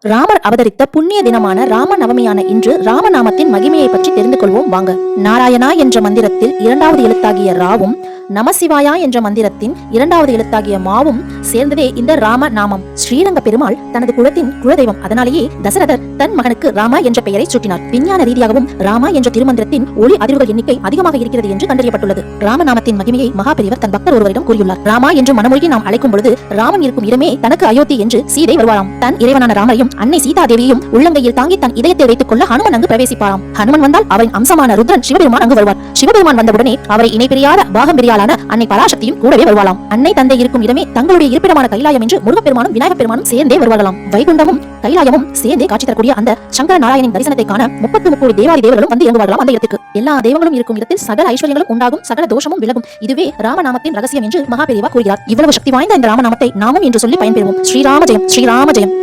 ராமர் அவதரித்த புண்ணிய தினமான ராம நவமியான இன்று ராமநாமத்தின் மகிமையை பற்றி தெரிந்து கொள்வோம் வாங்க. நாராயணா என்ற மந்திரத்தில் இரண்டாவது எழுத்தாகிய ராவும், நமசிவாயா என்ற மந்திரத்தின் இரண்டாவது எழுத்தாகிய மாவும் சேர்ந்ததே இந்த ராம நாமம். ஸ்ரீரங்க பெருமாள் தனது குலத்தின் குலதெய்வம். அதனாலேயே தசரதர் தன் மகனுக்கு ராமா என்ற பெயரை சூட்டினார். விஞ்ஞான ரீதியாகவும் ராமா என்ற திருமந்திரத்தின் ஒளி அதிர்வுகள் எண்ணிக்கை அதிகமாக இருக்கிறது என்று கண்டறியப்பட்டுள்ளது. ராமநாமத்தின் மகிமையை மகாபெரியவர் தன் பக்தர் ஒருவரிடம் கூறியுள்ளார். ராமா என்று மனமொழி நாம் அழைக்கும் பொழுது ராமன் இருக்கும் இடமே தனக்கு அயோத்தி என்று சீதை வருவாராம். தன் இறைவனான ராமரையும் அன்னை சீதா தேவியையும் உள்ளங்கையில் தாங்கி தன் இதயத்தை வைத்துக் கொள்ள ஹனுமன் அங்கு பிரவேசிப்பாராம். ஹனுமன் வந்தால் அவரின் அம்சமான ருத்ரன் சிவபெருமான் அங்கு வருவார். சிவபெருமான் வந்தவுடனே அவரை இணை பிரியாத பாகம் பிரியாளான அன்னை பராசக்தியும் கூடவே வருவாளாம். அன்னை தந்தை இருக்கும் இடமே தங்களுடைய இருப்பிடமான கைலாயம் என்று முருகப்பெருமானும் விநாயகப் பெருமானும் சேர்ந்தே வருவார்களாம். வைகுண்டமும் கைலாயமும் சேர்ந்தே காட்சி தரக்கூடிய அந்த சங்கர நாராயணின் தரிசனத்தை காண 33 தேவாதி தேவர்களும் வந்து இறங்குவார்களாம் அந்த இடத்துக்கு. எல்லா தெய்வங்களும் இருக்கும் இடத்தில் சகல ஐஸ்வர்யங்களும் உண்டாகும், சகல தோஷமும் விலகும். இதுவே ராமநாமத்தின் ரகசியம் என்று மகாபெரிவா கூறுகிறார். இவ்வளவு சக்தி வாய்ந்த இந்த ராமநாமத்தை நாமும் என்று சொல்லி பயன்பெறுவோம். ஸ்ரீராம ஜெயம், ஸ்ரீராம ஜெயம்.